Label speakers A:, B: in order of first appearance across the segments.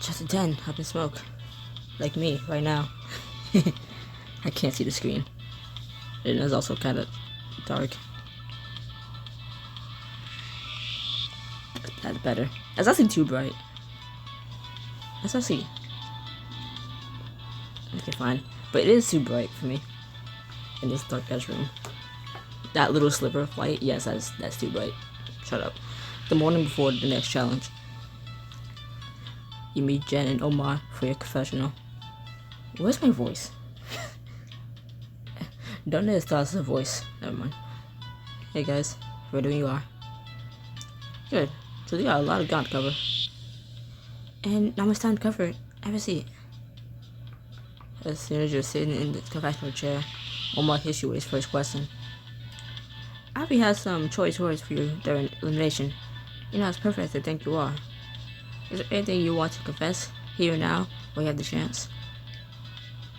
A: Just a 10 up in smoke. Like me, right now. I can't see the screen. It is also kind of dark. That's better. That's actually too bright. That's actually... Okay, fine. But it is too bright for me. In this dark ass room. That little sliver of light, yes, that's too bright. Shut up. The morning before the next challenge. You meet Jen and Omar for your confessional. Where's my voice? Don't know it's a voice. Never mind. Hey guys, where you are? Good. So they got a lot of ground cover. And not much time to cover it. Have a seat. As soon as you're sitting in the confessional chair, Omar hits you with his first question. Abby has some choice words for you during elimination. You're not as perfect as I think you are. Is there anything you want to confess here and now while you have the chance?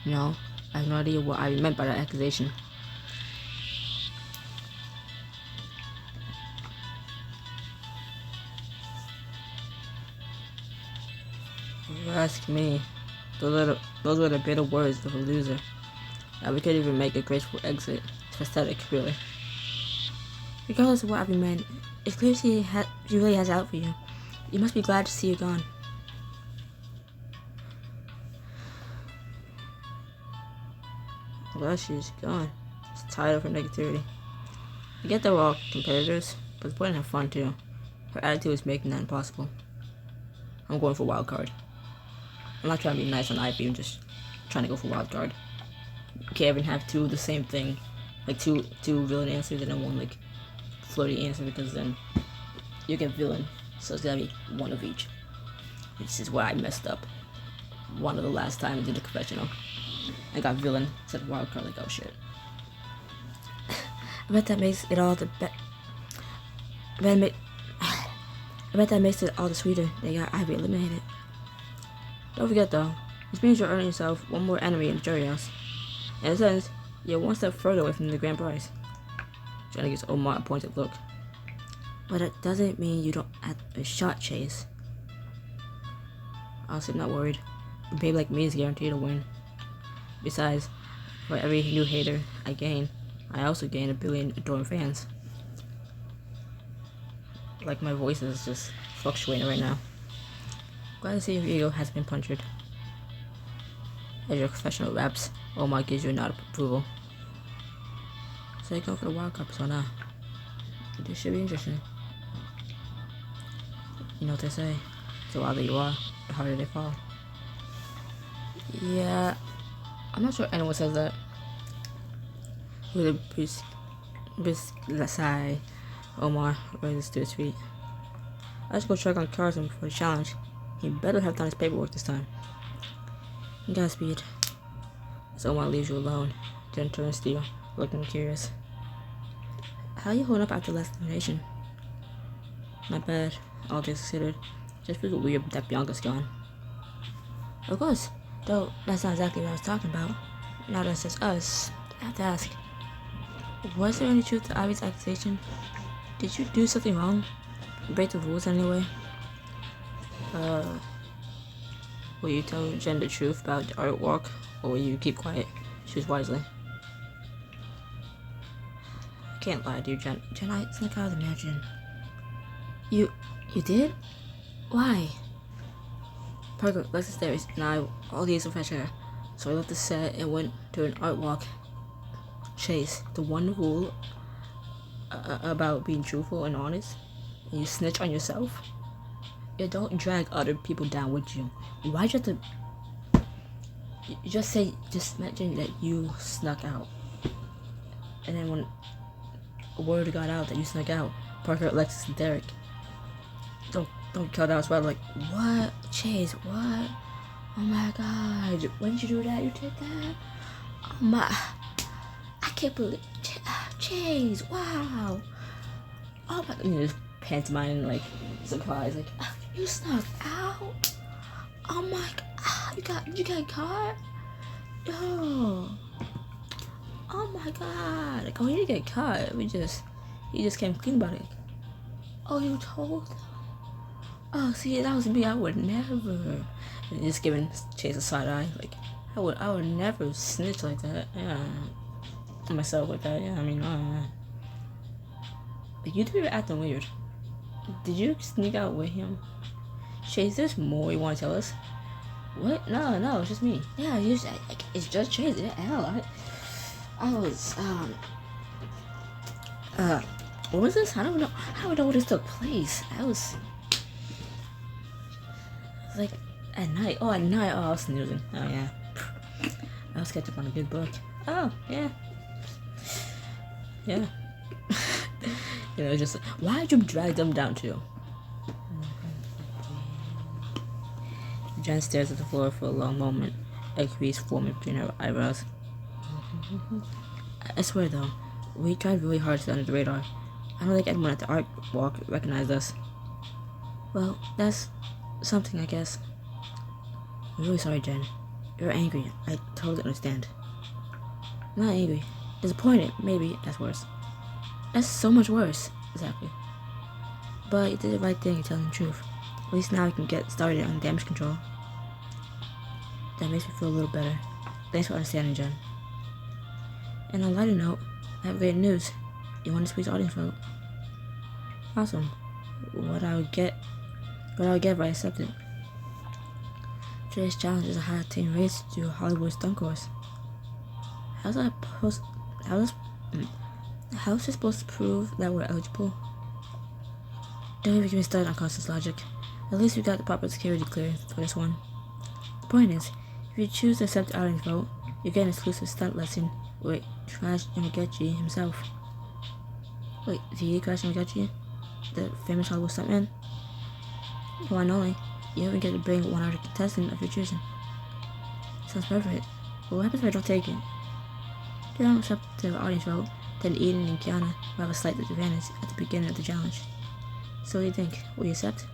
A: No, I have no idea what I meant by that accusation. If you ask me, those were the bitter words of a loser. Now we could even make a graceful exit. It's pathetic, really. Regardless of what Abby meant, it's clear she really has it out for you. You must be glad to see you gone. I'm glad she's gone. She's tired of her negativity. I get that we're all competitors, but it's important to have fun too. Her attitude is making that impossible. I'm going for wild card. I'm not trying to be nice on Ivy, I'm just trying to go for wild card. You can't even have two of the same thing. Like two villain answers and then one like flirty answer, because then you get villain. So it's gotta be one of each. This is where I messed up. One of the last time I did the confessional. I got villain instead of wild card, like, oh shit. I bet that makes it all the I bet that makes it all the sweeter they got Ivy eliminated. Don't forget though, this means you're earning yourself one more enemy in the jury house. In a sense, you're one step further away from the grand prize. Johnny gives Omar a pointed look. But it doesn't mean you don't have a shot, Chase. Honestly, I'm not worried. A babe like me is guaranteed to win. Besides, for every new hater I gain, I also gain 1 billion adoring fans. Like my voice is just fluctuating right now. Glad to see your ego has been punctured. As your professional raps, Omar gives you a nod of approval. So you go for the World Cup, so now. This should be interesting. You know what they say, the wilder you are, the harder they fall. Yeah, I'm not sure anyone says that. With a sigh, Omar rises to his feet. Let's go check on Carson for the challenge. He better have done his paperwork this time. Godspeed. As Omar leaves you alone, Jen turns to you, looking curious. How you holding up after last elimination? Not bad, all things considered. Just feels weird that Bianca's gone. Of course, though that's not exactly what I was talking about. Now that it's just us, I have to ask. Was there any truth to Ivy's accusation? Did you do something wrong? Break the rules anyway? Will you tell Jen the truth about the artwork, or will you keep quiet? Choose wisely. I can't lie to you, Jen. Jen, it's like I was imagining. You did? Why? Parker, Lexus Davis, and I all these were fresh air. So I left the set and went to an art walk. Chase, the one rule about being truthful and honest, and you snitch on yourself. You don't drag other people down with you. Why'd you have to? You just mention that you snuck out, and then when a word got out that you snuck out, Parker, Alexis, and Derek. Don't cut out as well. Like, what? Chase, what? Oh my god! When did you do that? You did that? Oh my! I can't believe. Chase, wow! Oh my! You know, just pantomime like surprise, like you snuck out. Oh my god! You got caught? Yo! Oh my god! Like, oh, you didn't get caught. You just came clean about it. Oh, you told them? Oh, see, that was me. I would never. And just giving Chase a side eye. Like, I would never snitch like that. Yeah. To myself like that. Yeah, I mean, But you two are acting weird. Did you sneak out with him? Chase, there's more you want to tell us? What? No, it's just me. Yeah, it's just Chase. Yeah, hell, I was, what was this? I don't know. I don't know where this took place. I was like, at night. Oh, at night. Oh, I was snoozing. Oh, yeah. I was catching up on a good book. Oh, yeah. Yeah. You know, just, why did you drag them down too? Jen stares at the floor for a long moment, a crease forming between her eyebrows. I swear though, we tried really hard to stay under the radar. I don't think anyone at the art walk recognized us. Well, that's something, I guess. I'm really sorry, Jen. You're angry. I totally understand. I'm not angry. Disappointed, maybe. That's worse. That's so much worse. Exactly. But you did the right thing in telling the truth. At least now we can get started on damage control. That makes me feel a little better. Thanks for understanding, Jen. And on a lighter note, I have great news. You won this week's audience vote. Awesome. What I would get if I accepted. Today's challenge is a high octane race to Hollywood stunt course. How's this supposed to prove that we're eligible? Don't even get me started on Constance logic. At least we got the proper security clearance for this one. The point is, if you choose to accept the audience vote, you get an exclusive stunt lesson with Crash Yamaguchi himself. Wait, the Crash Yamaguchi? The famous Hollywood stuntman? One only. You even get to bring one other contestant of your choosing. Sounds perfect. But what happens if I don't take it? If you don't accept the audience vote, then Eden and Kiana will have a slight disadvantage at the beginning of the challenge. So what do you think? Will you accept?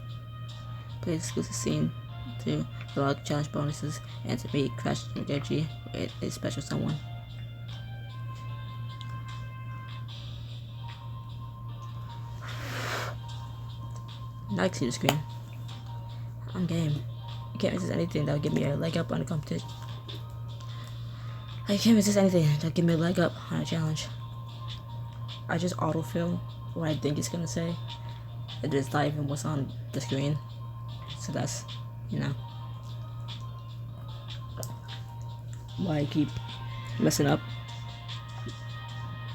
A: Play the exclusive scene to unlock challenge bonuses and to meet Crash Yamaguchi with a special someone. Now I can see the screen. I'm game. I can't resist anything that'll give me a leg up on the competition. I can't resist anything that'll give me a leg up on a challenge. I just autofill what I think it's gonna say. It is not even what's on the screen. So that's, you know, why I keep messing up.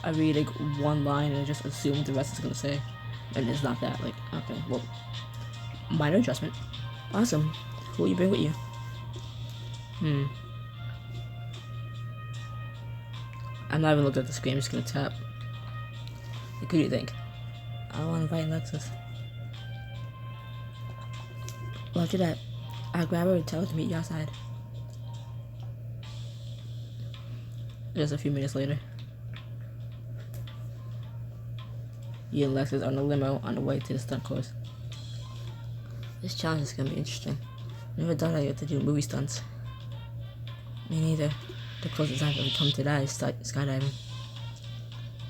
A: I read like one line and just assume the rest is gonna say. And it's not that. Like, okay, well, minor adjustment. Awesome. Who will you bring with you? I'm not even looking at the screen, I'm just gonna tap. Like, who do you think? I want to invite Lexus. Well, after that, I'll grab her and tell her to meet you outside. Just a few minutes later. You and Lexus are in a limo on the way to the stunt course. This challenge is gonna be interesting. Never thought I'd get to do movie stunts. Me neither. The closest I've ever come to that is skydiving.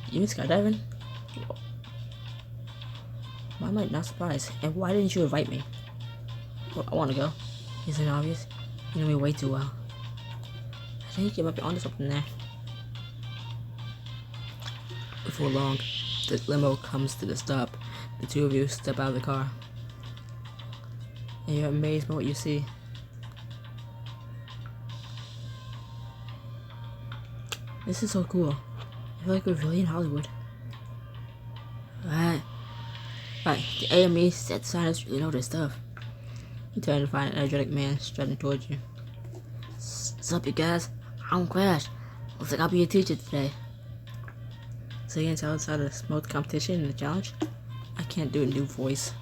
A: You mean skydiving? Why am I not surprised? And why didn't you invite me? Well, I wanna go. Isn't it obvious? You know me way too well. I think you might be onto something there. Before long, the limo comes to the stop. The two of you step out of the car. And you're amazed by what you see. This is so cool. I feel like we're really in Hollywood. Right, the AME set scientists really know their stuff. You turn to find an energetic man strutting towards you. What's up, you guys? I'm Crash. Looks like I'll be your teacher today. So you can tell it's how to smoke the competition and the challenge? I can't do a new voice.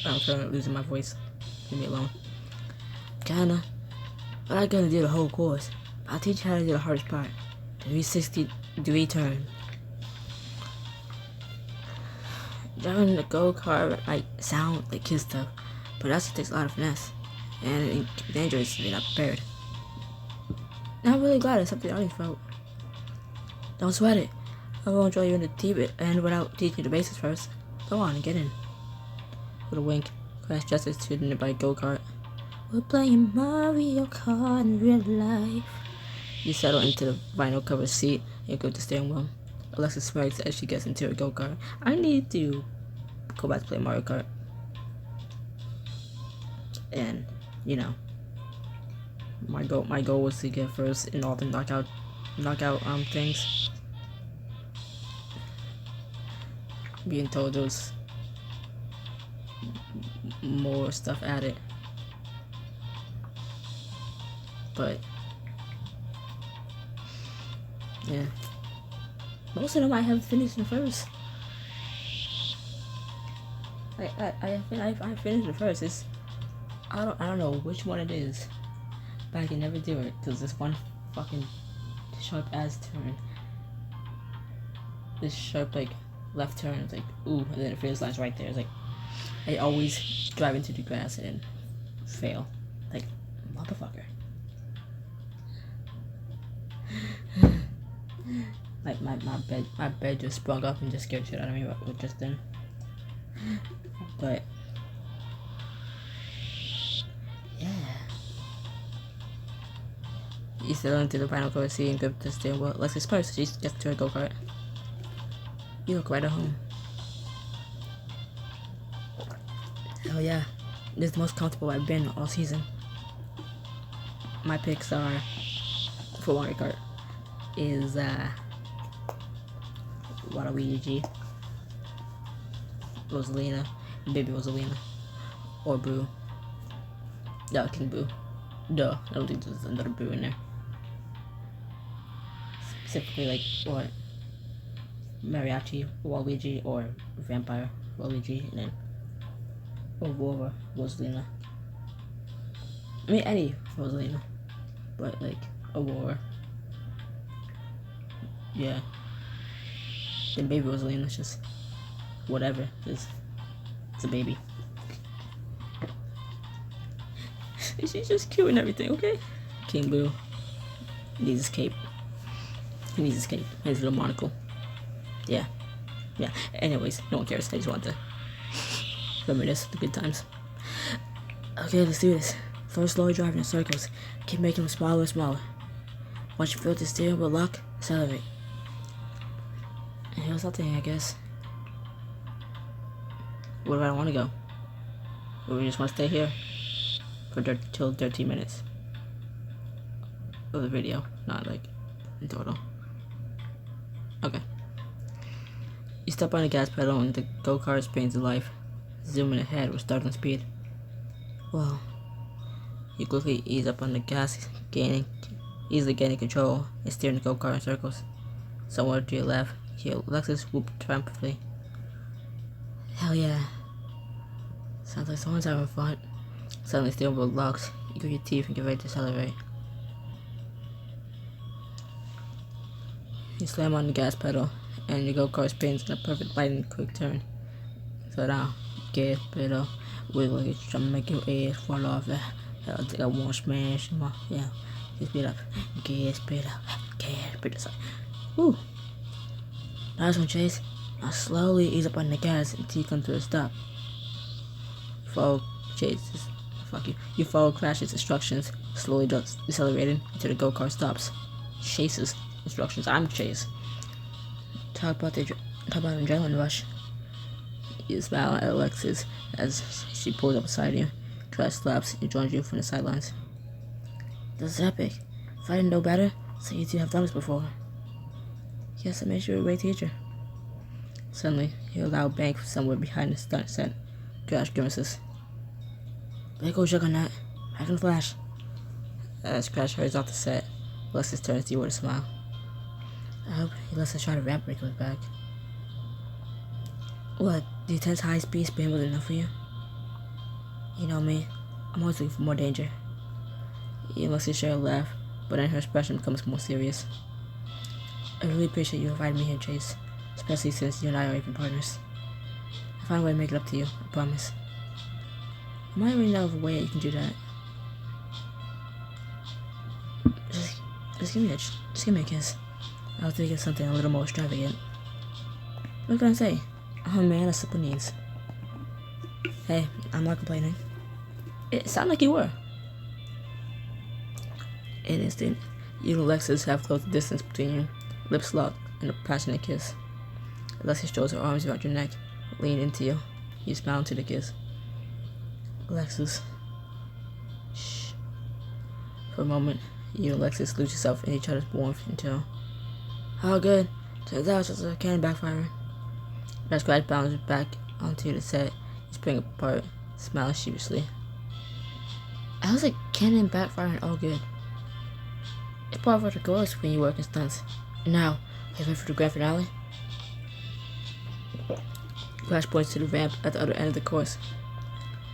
A: I'm currently losing my voice. Leave me alone. Kinda. But I'm gonna do the whole course. I'll teach you how to do the hardest part. The 360-degree turn. Driving the go-kart might sound like kid stuff, but it also takes a lot of finesse. And it can be dangerous if you're not prepared. I'm really glad I accepted the audience vote. Don't sweat it. I won't draw you into the team and without teaching you the basics first. Go on and get in. With a wink, Crash justice to the nearby go-kart. We're playing Mario Kart in real life. You settle into the vinyl covered seat and grip the steering wheel. Alexa smirks as she gets into her go-kart. I need to go back to play Mario Kart. And, you know, my goal was to get first in all the knockout things. Being told there was more stuff added, but yeah, most of them I have finished the first. I finished the first. It's I don't know which one it is, but I can never do it because this one fucking sharp ass turn, this sharp like left turn, it's like ooh, and then the finish line's right there. It's like I always drive into the grass and fail, like motherfucker. Like my bed just sprung up and just scared shit out of me with just then. But yeah, you settle into the final cover seat and grip the steering wheel. Lexi's purse. She gets to her go-kart. You look right at home. Hell yeah, this is the most comfortable I've been all season. My picks are for Mario Kart is Waluigi, Rosalina, Baby Rosalina, or Boo. Yeah, King Boo. Duh, I don't think there's another Boo in there. Specifically, like, what? Mariachi Waluigi or Vampire Waluigi, and then Aurora Rosalina. I mean, any Rosalina, but like Aurora. Yeah. Then Baby Rosalina's just whatever. It's a baby. She's just cute and everything, okay? King Boo needs his cape. He needs his cape. His little monocle. Yeah. Yeah. Anyways, no one cares. I just want to reminisce the good times. Okay, let's do this. First, slowly driving in circles. Keep making them smaller and smaller. Once you feel the steering wheel lock, accelerate. And here's something, I guess. Where do I want to go? Or we just want to stay here for till 13 minutes of the video, not like in total. Okay. You step on the gas pedal and the go-kart springs to life, zooming ahead with startling speed. Well, you quickly ease up on the gas, easily gaining control and steering the go-kart in circles. Somewhere to your left, you hear Lexus whoop triumphantly. Hell yeah. Sounds like someone's having fun. Suddenly steering wheel locks, you grit your teeth and get ready to accelerate. You slam on the gas pedal and your go-kart spins in a perfect lightning quick turn. So now, gas pedal, wiggle like it's trying to make your ass fall off. I think I won't smash him off. Yeah, just speed up. Gas pedal, gas pedal. Woo! Nice one, Chase. Now slowly ease up on the gas until you come to a stop. Follow Chase's. Fuck you. You follow Crash's instructions, slowly decelerating until the go-kart stops. Chase's instructions. I'm Chase. Talk about an adrenaline rush. You smile at Alexis as she pulls up beside you. Crash slaps and joins you from the sidelines. This is epic. If I didn't know better, so you two have done this before. Yes, I made you a great teacher. Suddenly, you hear a loud bang from somewhere behind the stunt set. Crash grimaces. There goes Juggernaut. I can flash. As Crash hurries off the set, Alexis turns to you with a smile. I hope he lets us try to ramp break with back. What, the intense high-speed spin was enough for you? You know me, I'm always looking for more danger. Alexis share a laugh, but then her expression becomes more serious. I really appreciate you inviting me here, Chase, especially since you and I are even partners. I'll find a way to make it up to you, I promise. I might really know of a way you can do that. Just give me a kiss. I was thinking something a little more extravagant. What can I say? I'm a man of simple needs. Hey, I'm not complaining. It sounded like you were. In an instant, you and Alexis have closed the distance between you, lips locked in a passionate kiss. Alexis throws her arms around your neck, leaning into you. You smile into the kiss. Alexis. Shh. For a moment, you and Alexis lose yourself in each other's warmth until... Oh, good. Turns out it's just a cannon backfiring. As Crash bounces back onto the set, you spring apart, smiling sheepishly. I was like cannon backfiring all good. It's part of the course when you work in stunts. And now, are you ready for the grand finale? Crash points to the ramp at the other end of the course.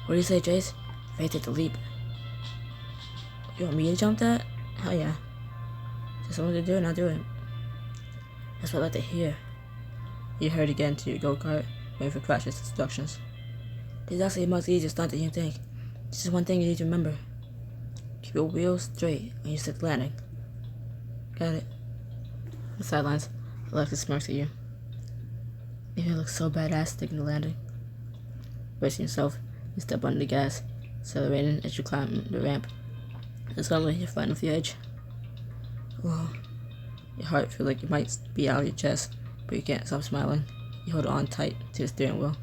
A: What do you say, Ch8? Ready to take the leap. You want me to jump that? Hell yeah. Just someone to do it, I'll do it. That's what I like to hear. You hurried again to your go-kart, waiting for Crash's instructions. This is actually a much easier stunt than you think. This is one thing you need to remember. Keep your wheels straight when you set the landing. Got it. On the sidelines, Alexis smirks at you. You look so badass taking the landing. Bracing yourself, you step under the gas, accelerating as you climb the ramp. And suddenly, you're fighting with the edge. Whoa. Your heart feels like it might be out of your chest, but you can't stop smiling. You hold on tight to the steering wheel.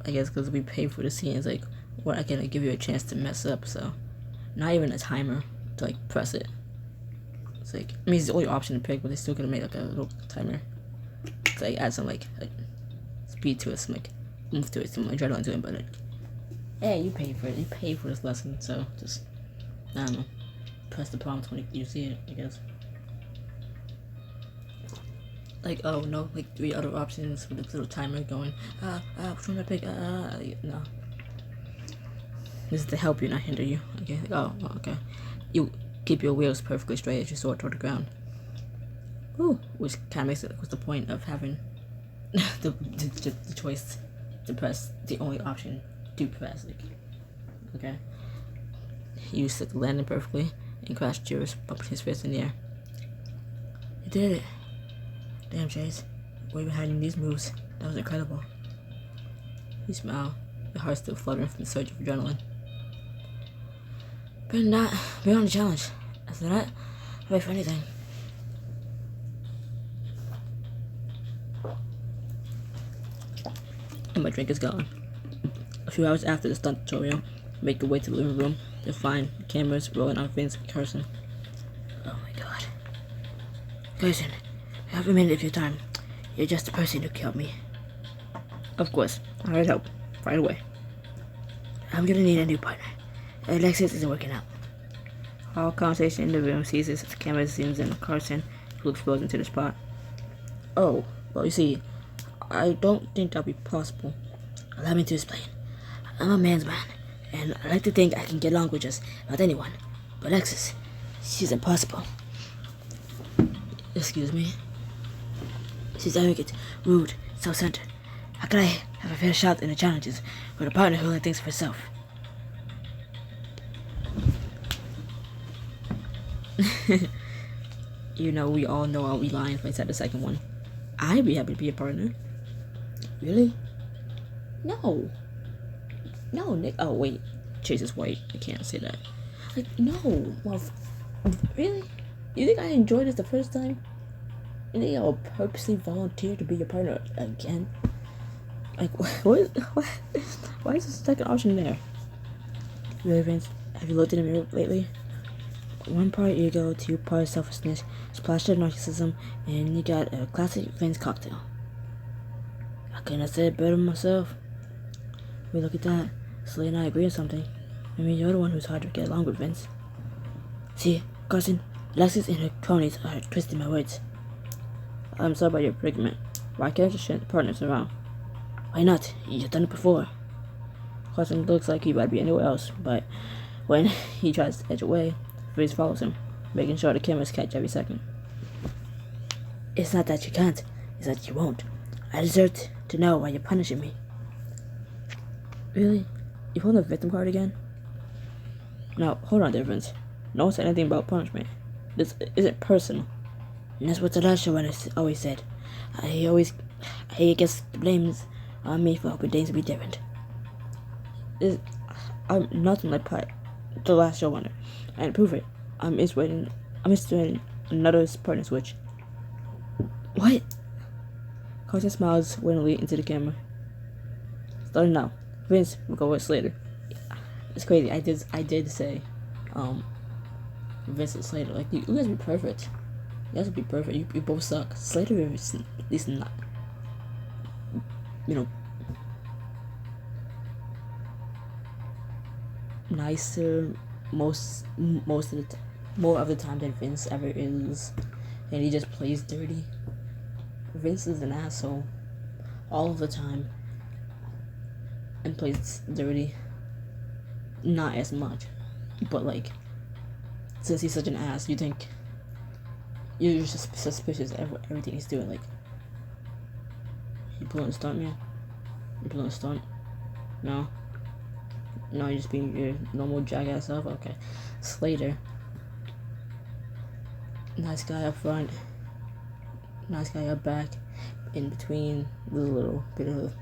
A: I guess because we pay for the scenes, like, we're not gonna give you a chance to mess up, so not even a timer to like press it. It's like, I mean, it's the only option to pick, but they're still gonna make like a little timer to like add some like speed to it, some like oomph to it, some adrenaline to it. But hey, you pay for it. You pay for this lesson, so just I don't know, press the prompt when you see it, I guess. Like, oh no, like 3 other options with a little timer going, which one do I pick? No. This is to help you, not hinder you. Okay, like, oh, okay. You keep your wheels perfectly straight as you soar toward the ground. Ooh, which kind of makes it, what's the point of having the choice to press the only option to press, like, okay. You set the landing perfectly, and Crash cheers, bumping his fist in the air. You did it. Damn, Ch8, where you been hiding these moves? That was incredible. You smile, your heart still fluttering from the surge of adrenaline. Better not be on the challenge. After that, I'll wait for anything. And my drink is gone. A few hours after the stunt tutorial, make your way to the living room to find cameras rolling on Vince and Carson. Oh my god. Carson, have a minute of your time. You're just the person who killed me. Of course, I'll help. Right away. I'm gonna need a new partner. Alexis isn't working out. All conversation in the room ceases as the camera zooms in on Carson, who explodes into the spot. Oh, well, you see, I don't think that'll be possible. Allow me to explain. I'm a man's man, and I like to think I can get along with just about anyone. But Alexis, she's impossible. Excuse me? She's arrogant, rude, self-centered. How could I have a fair shot in the challenges with a partner who only thinks of herself? You know, we all know I'll be lying if I said the second one. I'd be happy to be a partner. Really? No. No, Nick. Oh, wait. Ch8 is white. I can't say that. Like, no. Well, really? You think I enjoyed this the first time? You think I'll purposely volunteer to be your partner again? Like, what? Why is the second option there? Really, Vince? Have you looked in the mirror lately? 1 part ego, 2 part selfishness, splash of narcissism, and you got a classic Vince cocktail. I couldn't have said it better myself. Wait, look at that. Slay and I agree on something. I mean, you're the one who's hard to get along with, Vince. See, Carson, Alexis and her cronies are twisting my words. I'm sorry about your predicament. Why can't you share partners around? Why not? You've done it before. Carson looks like he might be anywhere else, but when he tries to edge away, Vince follows him, making sure the cameras catch every second. It's not that you can't, it's that you won't. I deserve to know why you're punishing me. Really? You pulled the victim card again? Now, hold on there, Vince. No one said anything about punishment. This isn't personal. And that's what the last show always said. I guess the blame's on me for hoping things to be different. I'm nothing like the last showrunner, and to prove it, I'm instating another partner switch. What? Carson smiles winningly into the camera. Starting now, Vince will go with Slater. It's crazy. I did say, Vince and Slater. Like you guys be perfect. You guys would be perfect. You both suck. Slater is at least not, nicer more of the time than Vince ever is, and he just plays dirty. Vince is an asshole all of the time and plays dirty. Not as much, but like, since he's such an ass, you think you're just suspicious of everything he's doing. Like, you pulling a stunt, man? You pulling a stunt? No, you're just being your normal jackass self. Okay, Slater, nice guy up front, nice guy up back, in between the little bit of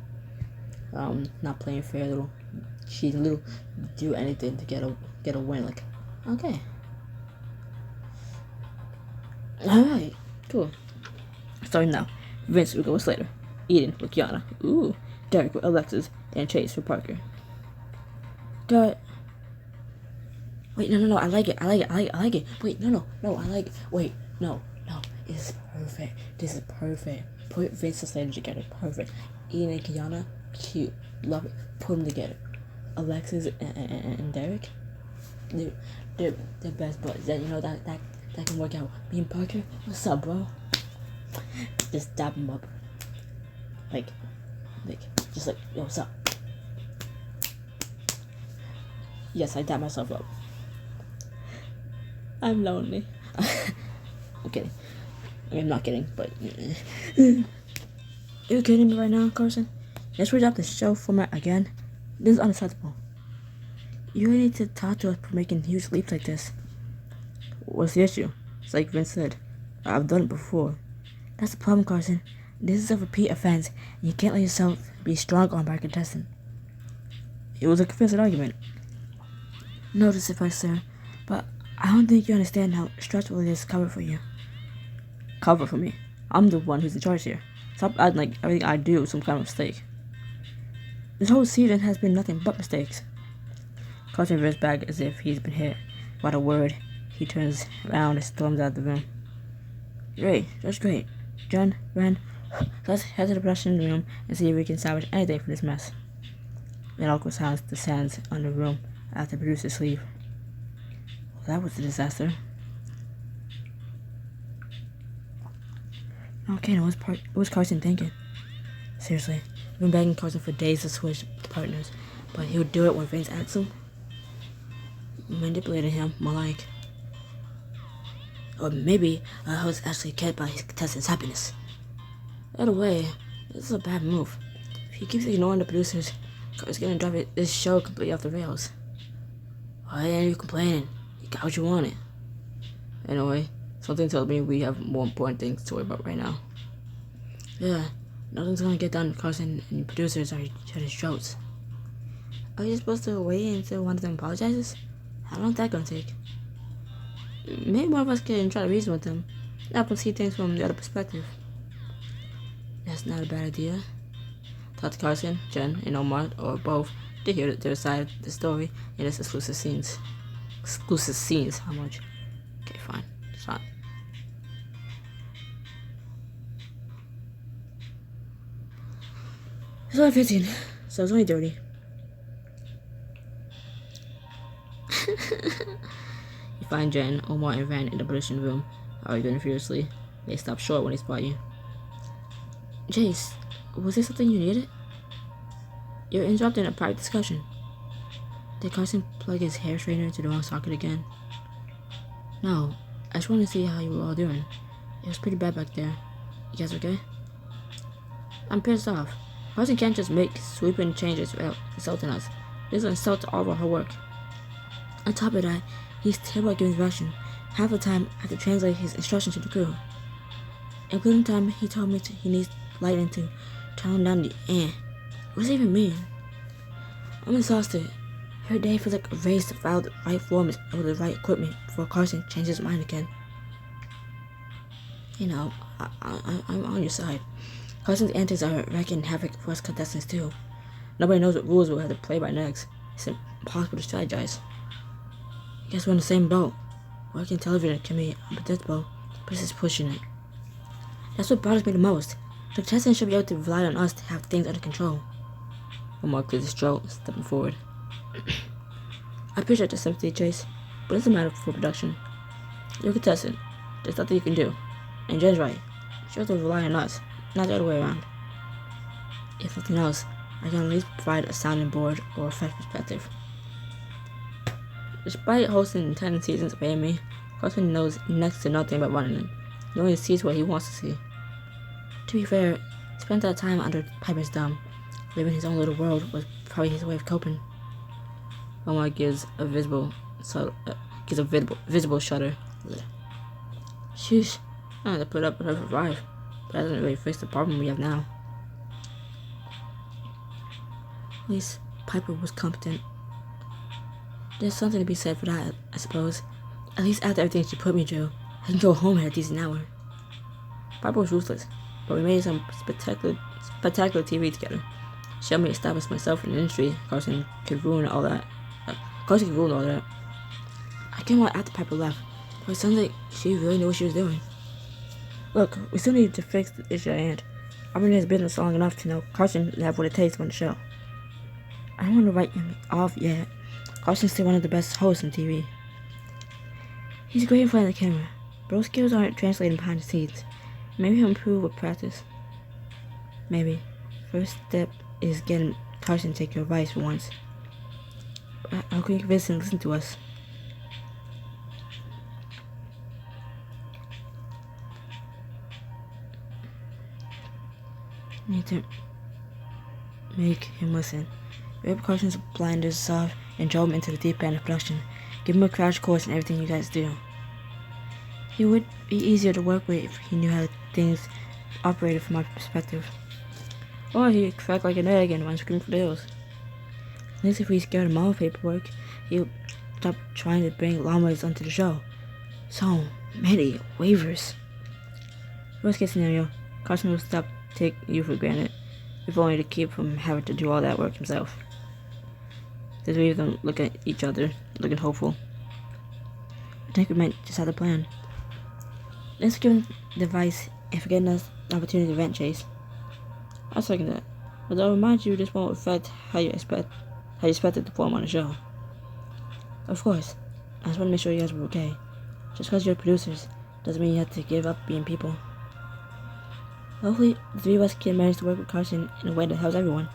A: not playing fair, little cheat, little do anything to get a win. Like, okay, alright, cool. Starting now, Vince will go with Slater, Eden with Kiana, ooh, Derek with Alexis, and Chase for Parker. Wait, no, I like it. Wait, no, I like it. Wait, no, it's perfect. This is perfect. Put Vince and Slater together, perfect. Ian and Kiana, cute, love it. Put them together. Alexis and Derek, they're best buds. That that can work out. Me and Parker, what's up, bro? Just dap them up, like, just like, yo, what's up? Yes, I dap myself up. I'm lonely. I'm kidding. I mean, I'm not kidding, but you kidding me right now, Carson? Let's read out the show format again. This is unacceptable. You need to talk to us for making huge leaps like this. What's the issue? It's like Vince said. I've done it before. That's the problem, Carson. This is a repeat offense, and you can't let yourself be strong on by a contestant. It was a convincing argument. Notice if I, sir, but I don't think you understand how stressful it is to cover for you. Cover for me? I'm the one who's in charge here. Stop acting like everything I do is some kind of mistake. This whole season has been nothing but mistakes. Carson rears back as if he's been hit by a word. He turns around and storms out of the room. Great, that's great. Jen, Ren, let's head to the production room and see if we can salvage anything from this mess. An awkward silence descends on the room after the producers leave. Well, that was a disaster. Okay, now what was Carson thinking? Seriously, I've been begging Carson for days to switch partners, but he would do it when Vince asked him. Manipulating him, more like. Or maybe I was actually kept by his contestant's happiness. Either way, this is a bad move. If he keeps ignoring the producers, Carson's gonna drive this show completely off the rails. Why are you complaining? You got what you wanted. Anyway, something tells me we have more important things to worry about right now. Yeah, nothing's gonna get done. Carson and the producers are shutting shows. Are you supposed to wait until one of them apologizes? How long is that gonna take? Maybe one of us can try to reason with them. Help them see things from the other perspective. That's not a bad idea. Talk to Carson, Jen, and Omar, or both, to hear their side of the story in its exclusive scenes. How much? Okay, fine. It's fine. It's only 15, so it's only 30. You find Jen, Omar, and Van in the production room, arguing furiously. They stop short when they spot you. Jace, was there something you needed? You're interrupting a private discussion. Did Carson plug his hair straightener into the wrong socket again? No, I just wanted to see how you were all doing. It was pretty bad back there. You guys okay? I'm pissed off. Carson can't just make sweeping changes without insulting us. This is an insult to all of our hard work. On top of that, he's terrible at giving direction. Half the time, I have to translate his instructions to the crew. Including the time he told me he needs lightning to channel down the ant. What does it even mean? I'm exhausted. Every day feels like a race to follow the right forms with the right equipment before Carson changes his mind again. You know, I'm on your side. Carson's antics are wreaking havoc for us contestants too. Nobody knows what rules we'll have to play by next. It's impossible to strategize. I guess we're in the same boat. Working television can be unpredictable, but this is pushing it. That's what bothers me the most. The contestants should be able to rely on us to have things under control. Remarked the stroke, stepping forward. I appreciate the sympathy, Chase, but it's a matter for production. You're a contestant. There's nothing you can do. And Jen's right. You have to rely on us, not the other way around. If nothing else, I can at least provide a sounding board or a fresh perspective. Despite hosting 10 seasons of AME, Carson knows next to nothing about running it. He only sees what he wants to see. To be fair, he spent that time under Piper's thumb. Living his own little world was probably his way of coping. Omar gives a visible shudder. Sheesh, I had to put up with her for 5, but that doesn't really fix the problem we have now. At least Piper was competent. There's something to be said for that, I suppose. At least after everything she put me through, I can go home at a decent hour. Piper was ruthless, but we made some spectacular TV together. She helped me establish myself in the industry. Carson could ruin all that. I came out after Piper left, but it sounds like she really knew what she was doing. Look, we still need to fix the issue at hand. I've been in this business long enough to know Carson would have what it takes to run the show. I don't want to write him off yet. Carson's still one of the best hosts on TV. He's great in front of the camera, but those skills aren't translating behind the scenes. Maybe he'll improve with practice. Maybe. First step is getting Carson to take your advice for once. How can we convince him to listen to us? We need to make him listen. Rip Carson's blinders off and drove him into the deep end of production. Give him a crash course in everything you guys do. He would be easier to work with if he knew how things operated from my perspective. Or he'd crack like an egg and run screaming for the hills. At least if we scared him off paperwork, he'll stop trying to bring llamas onto the show. So many waivers. Worst case scenario, Carson will stop taking you for granted, if only to keep from having to do all that work himself. The three of them look at each other, looking hopeful. I think we might just have a plan. Let's give him the advice and forget us the opportunity to vent, Chase. I second that, but I'll remind you this won't affect how you expect it to perform on the show. Of course, I just want to make sure you guys were okay. Just because you're producers doesn't mean you have to give up being people. Hopefully, the three of us can manage to work with Carson in a way that helps everyone.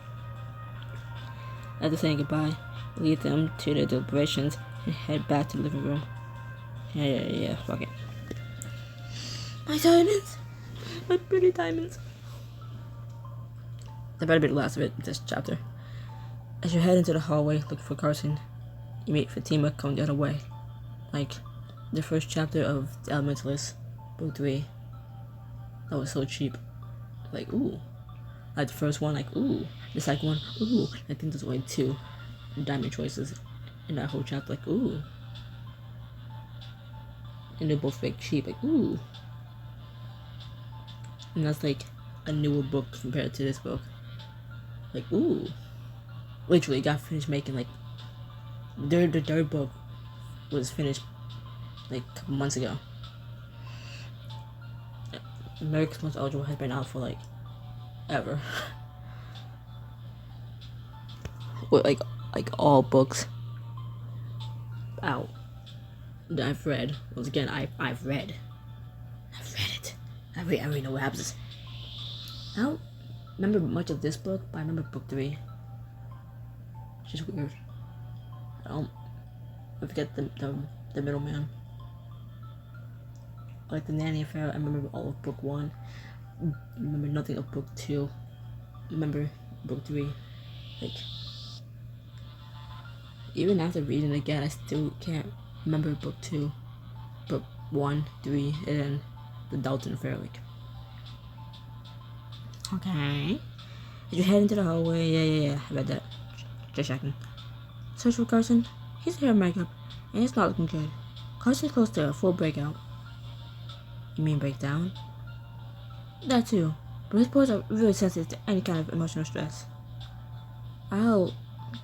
A: After saying goodbye, we leave them to their deliberations and head back to the living room. Yeah, fuck it. My diamonds! My pretty diamonds. That better be the last of it, this chapter. As you head into the hallway looking for Carson, you meet Fatima coming the other way. Like, the first chapter of The Elementalist, book 3. That was so cheap. Like, ooh. Like the first one, like, ooh. The second one, ooh. I think there's only 2 diamond choices in that whole chapter, like, ooh. And they're both fake cheap, like, ooh. And that's like a newer book compared to this book. Like, ooh. Literally got finished making, like, the third book was finished like a couple months ago. America's Most Eligible has been out for like ever. With like all books out that I've read. Once again, I've read it. I already know what happens. I don't remember much of this book, but I remember book 3. It's just weird. I forget the middleman. Like the nanny affair, I remember all of book 1. I remember nothing of book 2. I remember book 3. Like, even after reading it again, I still can't remember book 2, book 1, 3, and then the Dalton affair. Like, Okay. Did you head into the hallway? Yeah. I read that. Just checking. Search for Carson. He's hair and makeup, and it's not looking good. Carson's close to a full breakout. You mean breakdown? That too. But his boys are really sensitive to any kind of emotional stress. I'll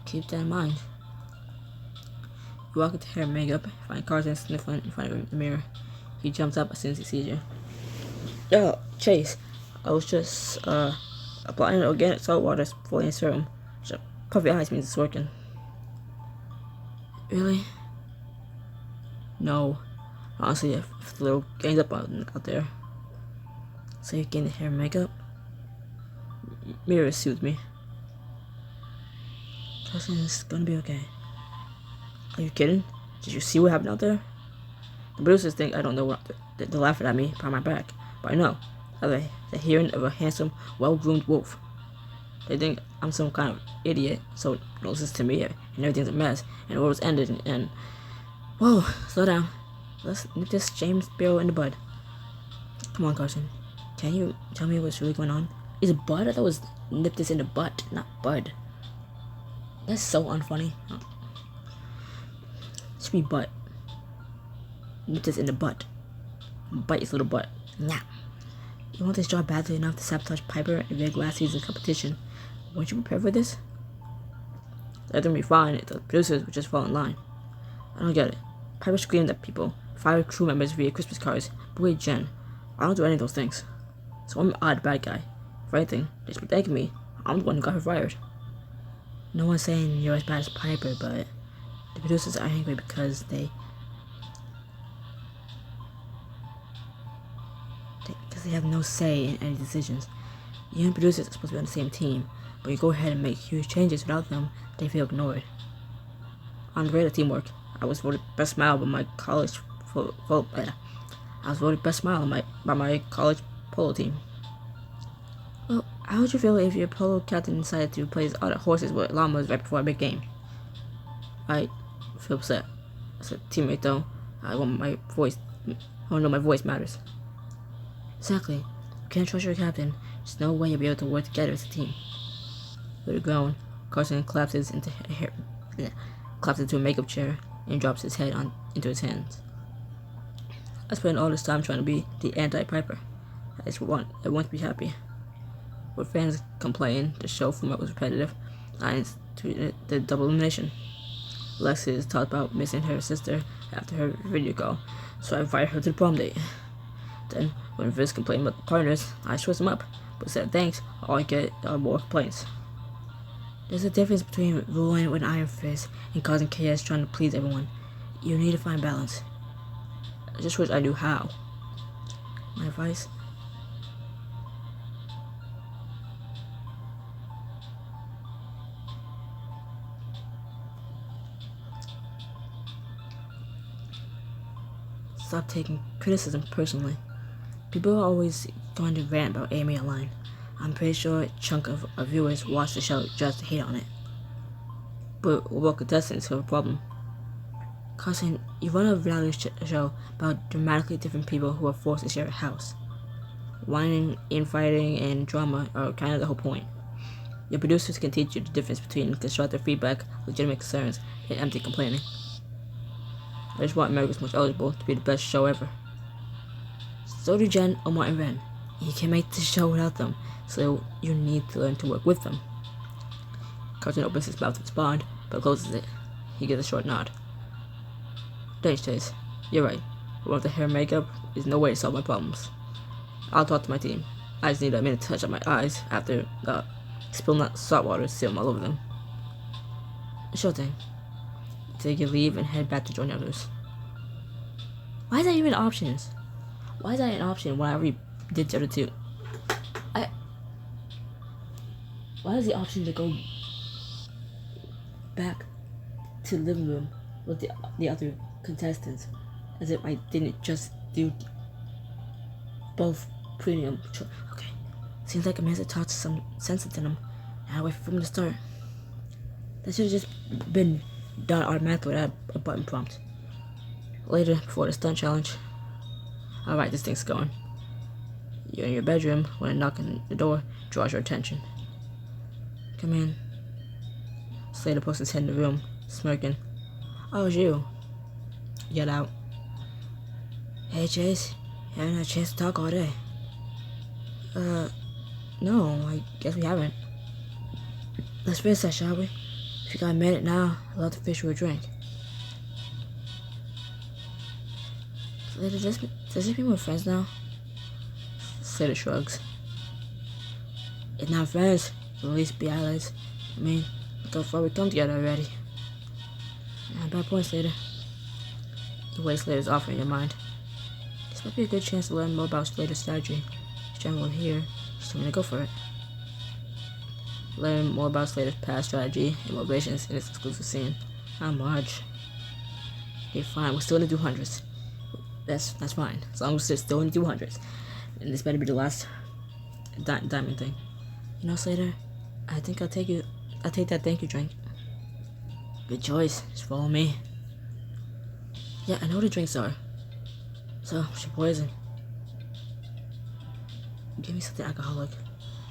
A: keep that in mind. You walk into hair and makeup, find Carson sniffling in front of the mirror. He jumps up as soon as he sees you. Yo, Chase. I was just, applying organic salt water fully in serum. So, puffy eyes means it's working. Really? No. Honestly, if the little gang's up out there. So you gained the hair and makeup? Mirror soothed me. Carson's gonna be okay. Are you kidding? Did you see what happened out there? The producers think I don't know what they're laughing at me behind my back, but I know. The hearing of a handsome, well-groomed wolf. They think I'm some kind of idiot, so don't listen to me, and everything's a mess, and the world's ended, and... Whoa, slow down. Let's nip this James Barrow in the bud. Come on, Carson. Can you tell me what's really going on? Is it bud? I thought it was nip this in the butt, not bud. That's so unfunny. It should be butt. Nip this in the butt. Bite his little butt. Nah. You want this job badly enough to sabotage Piper in big last season's competition. Weren't you prepared for this? Everything would be fine if the producers would just fall in line. I don't get it. Piper screamed at people, fired crew members via Christmas cards, bullied Jen. I don't do any of those things. So I'm an odd bad guy. For anything, they should be thanking me. I'm the one who got her fired. No one's saying you're as bad as Piper, but the producers are angry because they have no say in any decisions. You and producers are supposed to be on the same team, but you go ahead and make huge changes without them, they feel ignored. I'm great at teamwork. I was voted best smile by my college by my college polo team. Well, how would you feel if your polo captain decided to play his other horses with llamas right before a big game? I feel upset. As a teammate, though, I want my voice matters. Exactly. You can't trust your captain. There's no way you'll be able to work together as a team. With a groan, Carson collapses into a makeup chair and drops his head into his hands. I spent all this time trying to be the anti-Piper. I want to be happy. With fans complaining, the show format was repetitive. I instituted the double elimination. Lexi talked about missing her sister after her video call, so I invited her to the prom date. Then, when Vince complained about the partners, I switched him up, but said thanks, all I get are more complaints. There's a difference between ruling with an iron fist and causing chaos trying to please everyone. You need to find balance. I just wish I knew how. My advice? Stop taking criticism personally. People are always going to rant about Amy online. I'm pretty sure a chunk of our viewers watch the show just to hate on it. But we're both contestants who have a problem. Carson, you run a reality show about dramatically different people who are forced to share a house. Whining, infighting, and drama are kind of the whole point. Your producers can teach you the difference between constructive feedback, legitimate concerns, and empty complaining. I just want America's Most Eligible to be the best show ever. So do Jen or Martin Wren. You can't make the show without them, so you need to learn to work with them. Carson opens his mouth to respond, but closes it. He gives a short nod. Thanks, Chase. You're right. Without the hair and makeup, there's no way to solve my problems. I'll talk to my team. I just need a minute to touch up my eyes after spilling that salt water serum all over them. Sure thing. Take your leave and head back to join others. Why is that even options? Why is that an option when I already did the other two? Why is the option to go back to the living room with the other contestants, as if I didn't just do both premium? Okay, seems like Amanda taught some sense into them, and I wait from the start. That should have just been done automatically without a button prompt. Later, before the stunt challenge. Alright, this thing's going. You're in your bedroom when a knock on the door draws your attention. Come in. Slater pokes his head in the room, smirking. Oh, it's you. Get out. Hey, Chase. Haven't had a chance to talk all day. No, I guess we haven't. Let's finish that, shall we? If you got a minute now, I'd love to fish you a drink. Slater, does this mean we're friends now? Slater shrugs. If not friends, we'll at least be allies. I mean, look how far we come together already. Bad point, Slater. The way Slater's offering your mind. This might be a good chance to learn more about Slater's strategy. If General here, just tell me to go for it. Learn more about Slater's past strategy and motivations in this exclusive scene. How much? Okay, fine, we're still in the 200s. That's fine, as long as we're still in the 200s. And this better be the last diamond thing. You know, Slater, I think I'll take that thank you drink. Good choice, just follow me. Yeah, I know what the drinks are. So, what's your poison? Give me something alcoholic.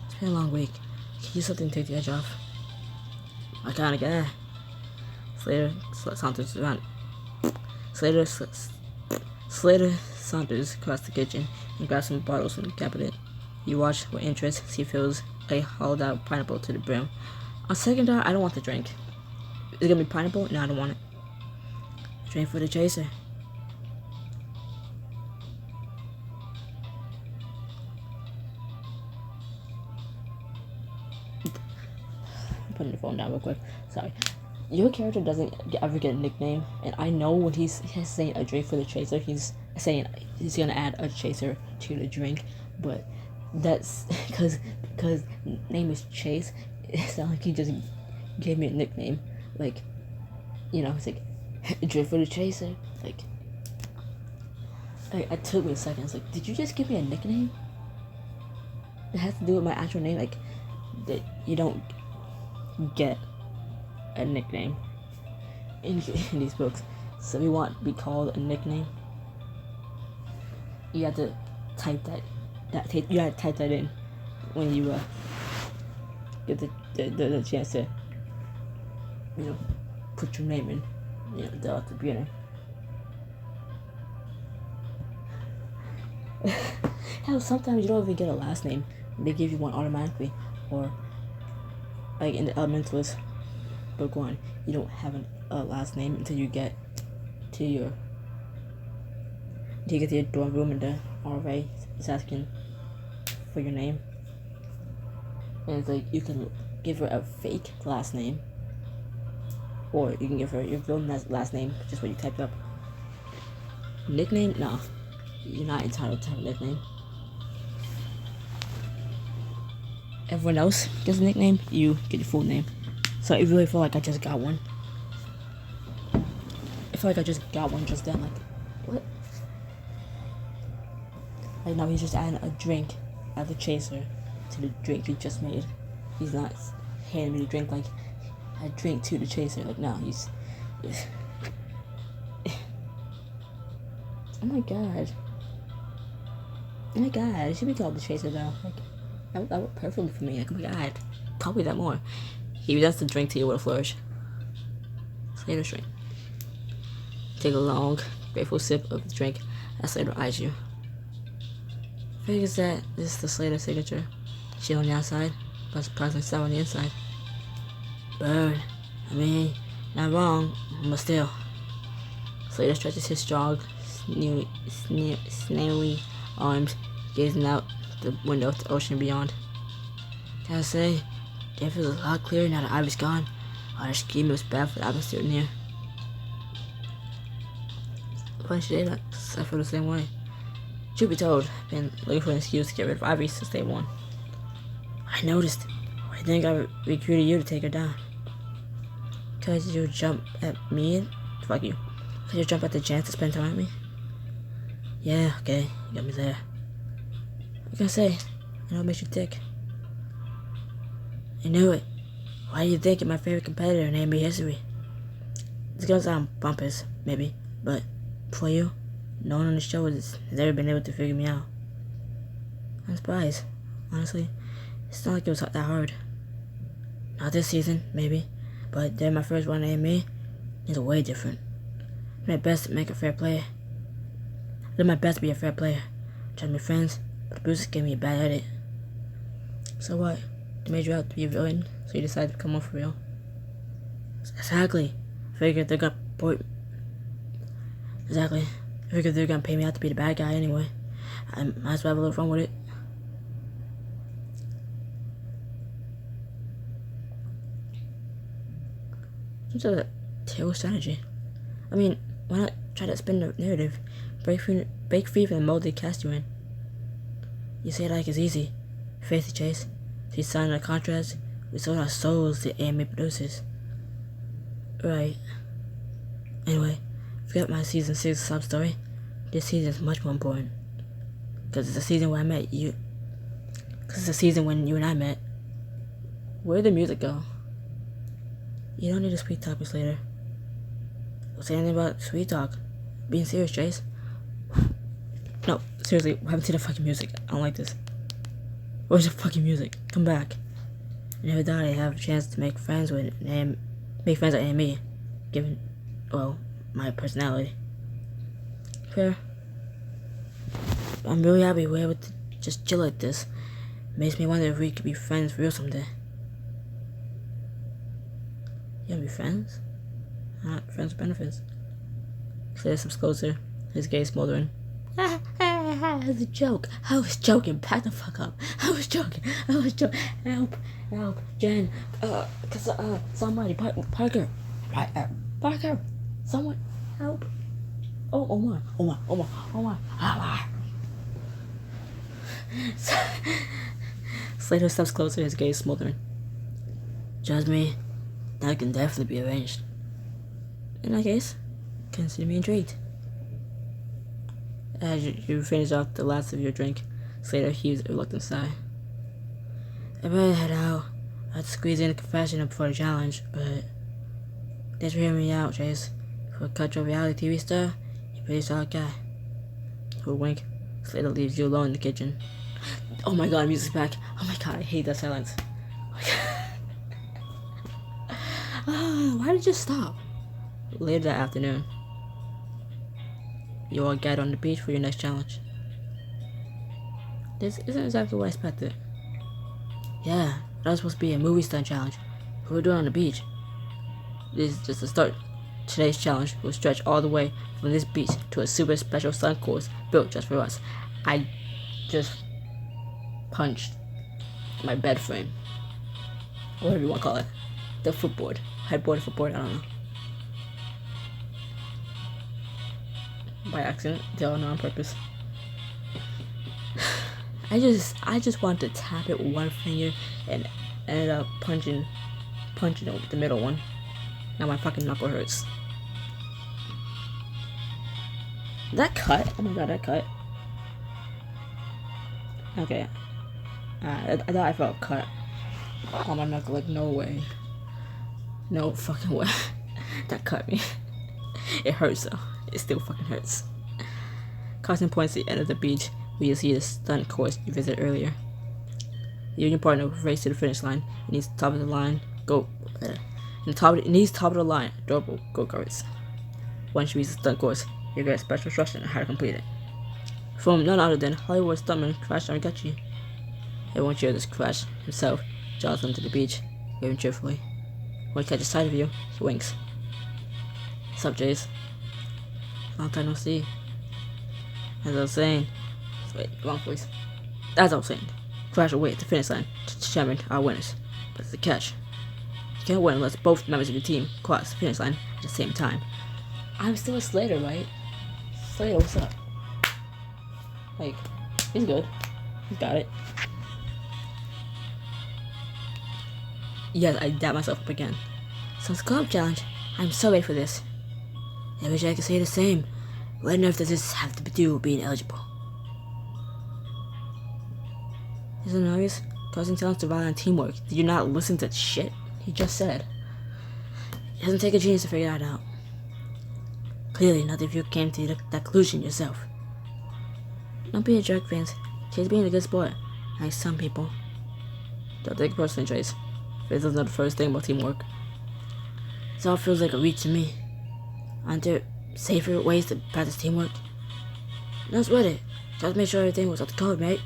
A: It's been a long week. Can you use something to take the edge off? I kinda guy. Slater saunters around. Slater saunters across the kitchen and grabs some bottles from the cabinet. You watch with interest as he fills a hollowed out pineapple to the brim. On second thought, I don't want the drink. Is it gonna be pineapple? No, I don't want it. Drink for the chaser. I'm putting the phone down real quick. Sorry. Your character doesn't ever get a nickname, and I know when he's saying a drink for the chaser, he's saying he's gonna add a chaser to the drink, but that's because name is Chase. It's not like he just gave me a nickname. Like, you know, it's like drink for the chaser. Like, it took me a second. It's like, did you just give me a nickname? It has to do with my actual name. Like, that you don't get a nickname in these books. So if you want to be called a nickname, you have to type you have to type that in when you get the chance to, you know, put your name in, you know, at the beginning. Hell, sometimes you don't even get a last name. They give you one automatically, or like in the Elementalist Book 1, you don't have a last name until you get to your dorm room and the RA is asking for your name. And it's like, you can give her a fake last name, or you can give her your real last name, just what you typed up. Nickname? No. You're not entitled to have a nickname. Everyone else gets a nickname, you get your full name. So I really feel like I just got one. I feel like I just got one just then. Like, what? Like, no, he's just adding a drink as a chaser to the drink he just made. He's not handing me the drink like a drink to the chaser. Like, no, he's oh my god. Oh my god, it should be called the chaser though. Like, that would perfectly for me. Like, oh my god, call me that more. He presents the drink to you with a flourish. Slater drink. Take a long, grateful sip of the drink as Slater eyes you. Figures that this is the Slater signature. Chill on the outside, but surprisingly sour on the inside. Bird. I mean, not wrong, but still. Slater stretches his strong, snaily arms, gazing out the window to the ocean beyond. Gotta say, it feels a lot clearer now that Ivy's gone. All that scheme was bad for the atmosphere in here. Funny shit, I feel the same way. Truth be told, I've been looking for an excuse to get rid of Ivy since day one. I noticed. I think I recruited you to take her down. Cause you jump at me? Fuck you. Cause you jump at the chance to spend time with me? Yeah, okay, you got me there. What can I say? I know it makes you tick. I knew it. Why do you think my favorite competitor in anime history? This goes sound pompous, maybe, but for you, no one on the show has ever been able to figure me out. I'm surprised. Honestly, it's not like it was that hard. Not this season, maybe, but during my first run at AME, it's way different. I did my best to make a fair play. I did my best to be a fair player. Tried to be friends, but the bruises gave me a bad edit. So what? They made you out to be a villain, so you decided to come on for real? Exactly. I figured they're gonna pay me out to be the bad guy anyway. I might as well have a little fun with it. It's a terrible strategy. I mean, why not try to spin the narrative? Break free from the mold they cast you in. You say it like it's easy. Face it, Chase. If you sign a contract, we sold our souls to AMA producers. Right. Anyway, forget my season 6 sub story. This season is much more important. Because it's the season when you and I met. Where'd the music go? You don't need to sweet talk us later. Don't say anything about sweet talk. Being serious, Chase. No, seriously, I haven't seen the fucking music. I don't like this. Where's the fucking music? Come back. I never thought I'd have a chance to make friends at AME, given, well, my personality. Fair. I'm really happy we're able to just chill like this. Makes me wonder if we could be friends for real someday. You wanna be friends? Not friends with benefits. Claire steps closer, his gaze smoldering. It's a joke. I was joking. Back the fuck up. I was joking. Help, Jen. Somebody, Parker. Right, Parker. Someone, help. Oh my. Slater steps closer, his gaze smoldering. Just me. That can definitely be arranged. In that case, consider me intrigued. As you finish off the last of your drink, Slater heaves a reluctant sigh. I better head out. I'd squeeze in a confession before the challenge, but thanks for hearing me out, Chase. For a cutthroat reality TV star, you're a pretty solid guy. For a wink, Slater leaves you alone in the kitchen. Oh my god, music's back. Oh my god, I hate that silence. Why did you stop? Later that afternoon, you all gathered on the beach for your next challenge. This isn't exactly what I expected. Yeah, that was supposed to be a movie stunt challenge. We were doing it on the beach. This is just the start. Today's challenge will stretch all the way from this beach to a super special stunt course built just for us. I just punched my bed frame. Whatever you want to call it. The footboard. Headboard, footboard, I don't know. By accident, they all know on purpose. I just wanted to tap it with one finger and ended up punching it with the middle one. Now my fucking knuckle hurts. That cut? Oh my god, that cut. Okay. I thought I felt cut on my knuckle, like no way. No fucking way. That cut me. It hurts though. It still fucking hurts. Carson points to the end of the beach where you see the stunt course you visited earlier. You and your partner race to the finish line. It needs top of the line. It needs top of the line. Adorable go-karts. Once you reach the stunt course, you get special instruction on how to complete it. From none other than Hollywood stuntman Crash Armagachi. Everyone cheers as Crash himself jogs onto the beach, waving cheerfully. When he catches sight of you, he winks. What's up, Jace? Long time no see. As I was saying, wait, wrong voice. As I was saying, Crash away at the finish line to determine our winners. But there's a catch. You can't win unless both members of your team cross the finish line at the same time. I'm still a Slater, right? Slater, what's up? Like, he's good. He's got it. Yes, I dab myself up again. So it's a club challenge. I'm so ready for this. I wish I could say the same. What on earth does this have to do with being eligible? Isn't it obvious? Causing talents to rely on teamwork. Did you not listen to shit he just said? It doesn't take a genius to figure that out. Clearly, not if you came to that conclusion yourself. Don't be a jerk, Vince. Chase being a good sport, like some people. Don't take it personally, Chase. This is not the first thing about teamwork. This all feels like a reach to me. Aren't there safer ways to practice teamwork? No sweat it. Just make sure everything was up to code, mate.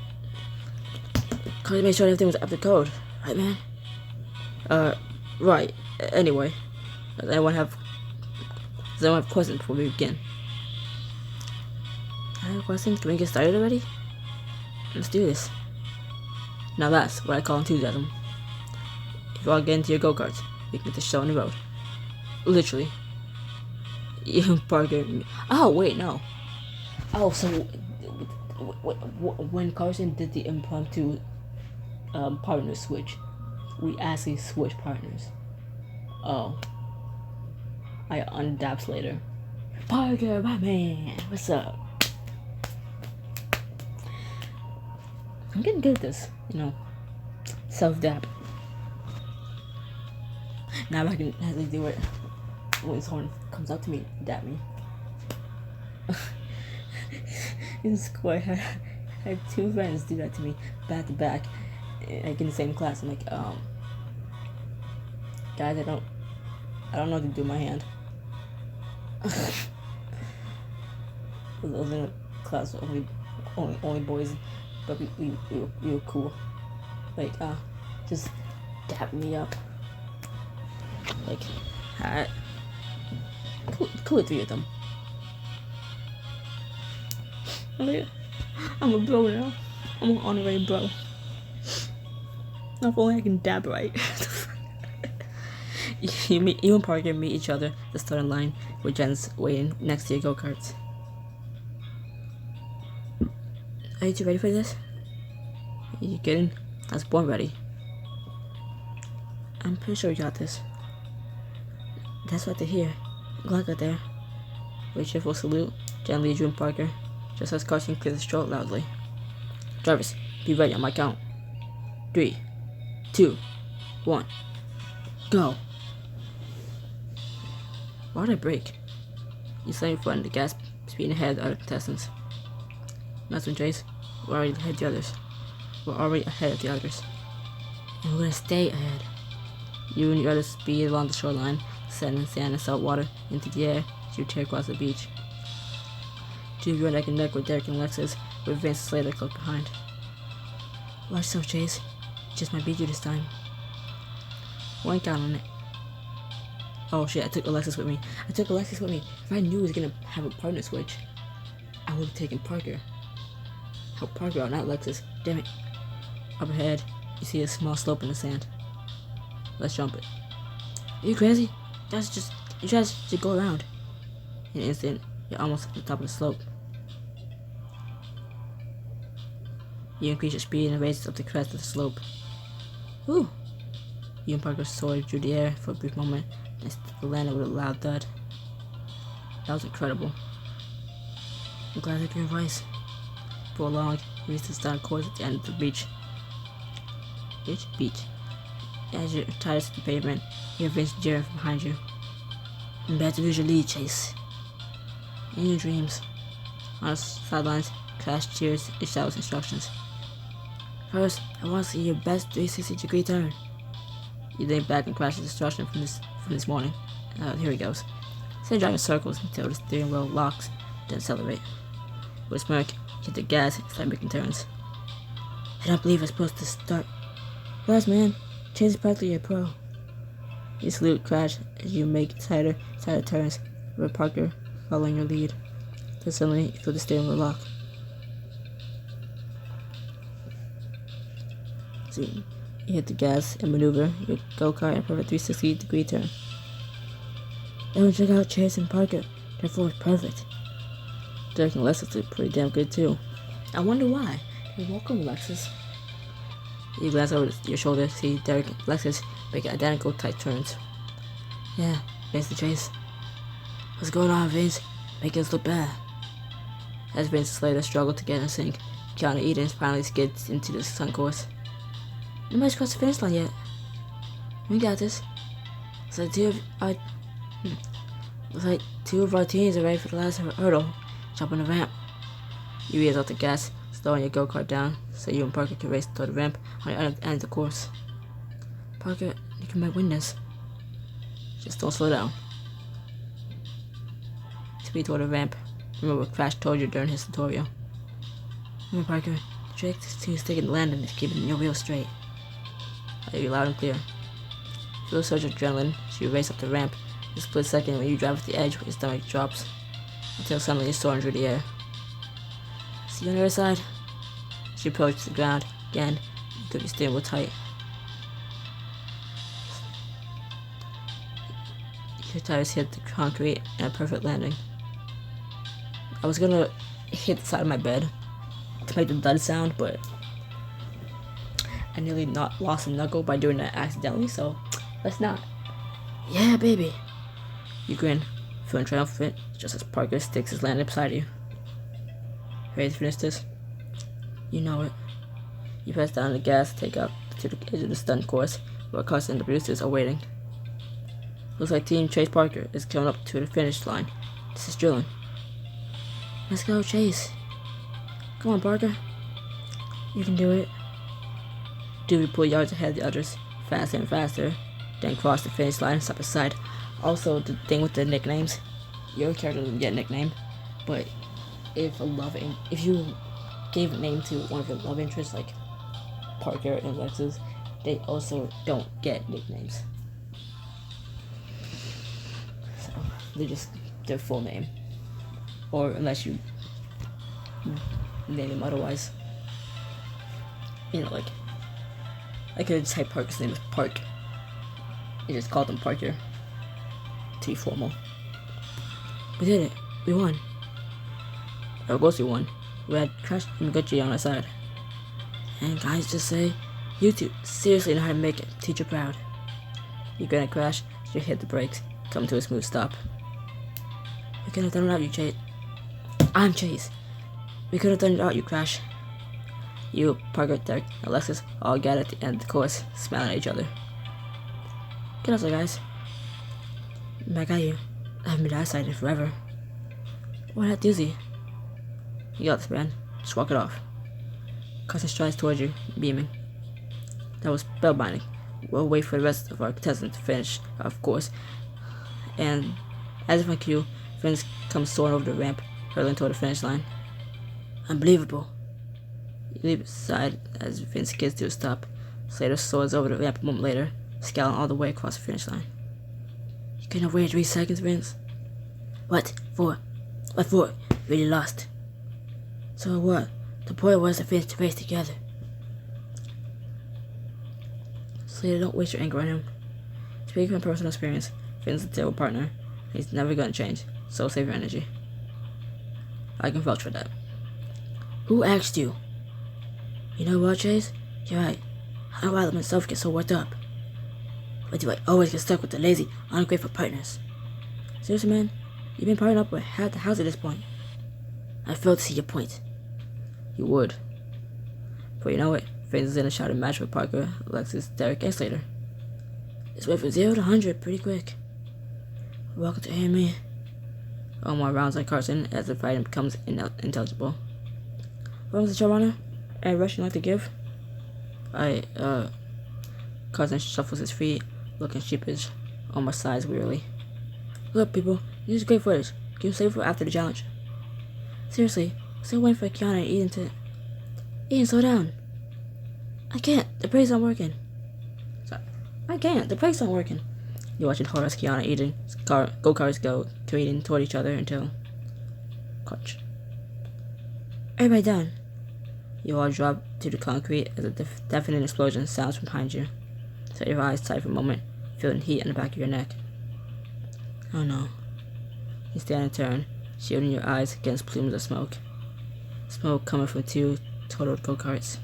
A: Just make sure everything was up to code. Right, man? Right. Anyway. Does anyone have questions before we begin? I have questions. Can we get started already? Let's do this. Now that's what I call enthusiasm. If you all get into your go-karts, we can get the show on the road. Literally. You Parker. Oh wait, no. Oh, so when Carson did the impromptu partner switch, we actually switched partners. Oh. I undapped later. Parker, my man, what's up? I'm getting good at this, self-dap. Now I can actually do it when someone comes up to me, dap me. In school, I had two friends do that to me back to back, like in the same class. I'm like, guys, I don't know what to do with my hand. I was in a class with only boys, but we were cool. Like, just dap me up. Like, cool with three of them. I'm a bro now. I'm an honorary bro. If only I can dab right. You and Parker meet each other at the starting line with Jen's waiting next to your go-karts. Are you two ready for this? Are you kidding? I was born ready. I'm pretty sure we got this. That's what they hear. Good luck out there. With a cheerful salute, Jen leads you and Parker, just as Carson clears his throat loudly. Drivers, be ready on my count. 3, 2, 1, go! Why did I brake? You slam your foot on the gas, speeding ahead of the other contestants. Nice one, Chase. We're already ahead of the others. And we're gonna stay ahead. You and your others speed along the shoreline, sending sand and salt water into the air as you tear across the beach. Two of you are neck and neck with Derek and Lexus, with Vince Slater close behind. Watch yourself, Chase. Just might beat you this time. One count on it. Oh shit, I took Alexis with me. If I knew he was gonna have a partner switch, I would have taken Parker. Help Parker out, not Alexis. Damn it. Up ahead, you see a small slope in the sand. Let's jump it. Are you crazy? You just go around. In an instant, you're almost at the top of the slope. You increase your speed and race up the crest of the slope. Woo! You and Parker soared through the air for a brief moment and landed with a loud thud. That was incredible. I'm glad I took your advice. For long, you reached the start course at the end of the beach. Beach. As your tires hit the pavement, you hear Vince jeering from behind you. I'm about to lose your lead, Chase. In your dreams. On the sidelines, Crash cheers and shouts instructions. First, I want to see your best 360-degree turn. You think back and Crash's instruction from this morning. Here he goes. Instead of driving circles until the steering wheel locks, then accelerate. With a smirk, hit the gas and start making turns. I don't believe I'm supposed to start. Yes, man. Chase is practically a pro. You salute Crash as you make tighter turns, with Parker following your lead. Then suddenly, you feel the steering wheel lock. So you hit the gas and maneuver your go-kart in a perfect 360-degree turn. Everyone check out Chase and Parker. Their forward perfect. Derek and Alexis did pretty damn good too. I wonder why. Hey, welcome, Alexis. You glance over your shoulder to see Derek and Alexis make identical tight turns. Yeah, thanks to Chase. What's going on, Vince? Making us look bad. As Vince and Slater struggle to get in sync, Keanu Eden finally skids into the sun course. Nobody's crossed the finish line yet. We got this. Looks like two of our teams are ready for the last hurdle. Jump on the ramp. You ease out the gas, slowing your go-kart down so you and Parker can race toward the ramp on the end of the course. Parker, you can might win this. Just don't slow down. Speed toward the ramp. Remember what Crash told you during his tutorial. Remember, Parker, the trick to sticking the landing is keeping your wheels straight. I hear you loud and clear. Feel a surge of adrenaline as you race up the ramp. A split second when you drive at the edge where your stomach drops, until suddenly you're soaring through the air. See you on the other side? As you approach the ground again, you grip your steering wheel tight. Your tires hit the concrete in a perfect landing. I was gonna hit the side of my bed to make the thud sound, but I nearly lost a knuckle by doing that accidentally, so let's not. Yeah, baby. You grin, feeling triumphant, just as Parker sticks his landing beside you. Ready to finish this? You know it. You press down the gas, take up to the edge of the stunt course, where Carson and the producers are waiting. Looks like Team Chase Parker is coming up to the finish line. This is drilling. Let's go, Chase. Come on, Parker. You can do it. Dude would pull yards ahead of the others, faster and faster, then cross the finish line side by side. Also, the thing with the nicknames, your character doesn't get a nickname, but if you gave a name to one of your love interests, like Parker and Lexus, they also don't get nicknames. So they're just their full name, or unless you name them otherwise. You know, like I could type Parker's name as Park. You just called him Parker. To be formal. We did it. We won. Of course we won. We had Crash and Gucci on our side. And guys, just say, you two seriously know how to make it. Teacher proud. You gonna crash, you hit the brakes, come to a smooth stop. We couldn't have done it without you, Chase. I'm Chase. We couldn't have done it without you, Crash. You, Parker, Derek, and Alexis all gathered at the end of the course, smiling at each other. Get us there, guys. I got you. I haven't been outside in forever. What that doozy? You got this, man. Just walk it off. Carson strides towards you, beaming. That was spellbinding. We'll wait for the rest of our contestants to finish, of course. And as if on cue, Vince comes soaring over the ramp, hurtling toward the finish line. Unbelievable. You leap aside as Vince gets to a stop. Slater soars over the ramp a moment later, scowling all the way across the finish line. You couldn't have waited 3 seconds, Vince. What for? What for? Really lost. So what? The point was to finish the race together. Slater, don't waste your anger on him. Speaking from personal experience, Vince is a terrible partner, and he's never gonna change, so save your energy. I can vouch for that. Who asked you? You know what, Chase? You're right. How do I let myself get so worked up? Why do I always get stuck with the lazy, ungrateful partners? Seriously, man? You've been partnering up with half the house at this point. I fail to see your point. You would. But you know what? Vince is in a shouting match with Parker, Alexis, Derek, and Slater. It's went from 0 to 100 pretty quick. Welcome to me. Omar rounds like Carson as the fighting becomes intelligible. What was the showrunner? Any rush you'd like to give? Carson shuffles his feet, looking sheepish. Omar sighs wearily. Look, people, this is great footage. Can you save it for after the challenge? Seriously, still waiting for Kiana and Eden to... Eden, slow down. I can't. The brakes aren't working. I can't. The brakes aren't working. You watch it hard as Kiana and Eden go-karts go careening toward each other until... Crunch. Everybody down. You all drop to the concrete as a deafening explosion sounds from behind you. Set your eyes tight for a moment, feeling heat in the back of your neck. Oh no. You stand and turn, shielding your eyes against plumes of smoke. Smoke coming from 2 totaled go-karts.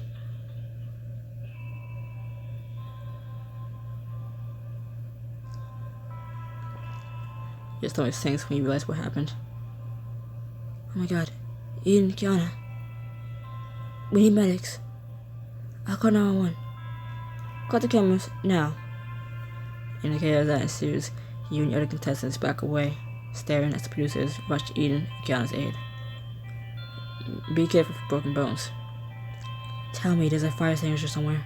A: Your stomach sinks when you realize what happened. Oh my god. Eden, Kiana. We need medics. I'll call 911. Cut the cameras, now. In the chaos that ensues, you and your other contestants back away, staring as the producers rush to Eden and Kiana's aid. Be careful for broken bones. Tell me, there's a fire extinguisher somewhere.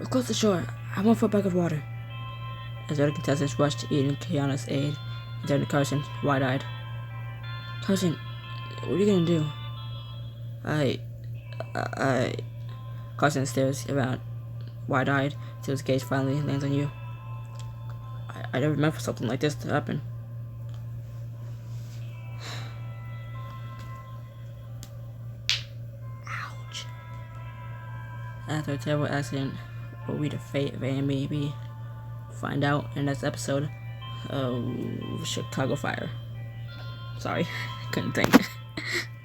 A: Across the shore. I want for a bucket of water. As the other contestants rushed to Eden Kiana's aid, and turned to Carson, wide-eyed. Carson, what are you gonna do? Carson stares around, wide-eyed, till his gaze finally lands on you. I never meant for something like this to happen. Ouch. After a terrible accident, what will be the fate of A and B? Find out in the next episode of Chicago Fire. Sorry, couldn't think.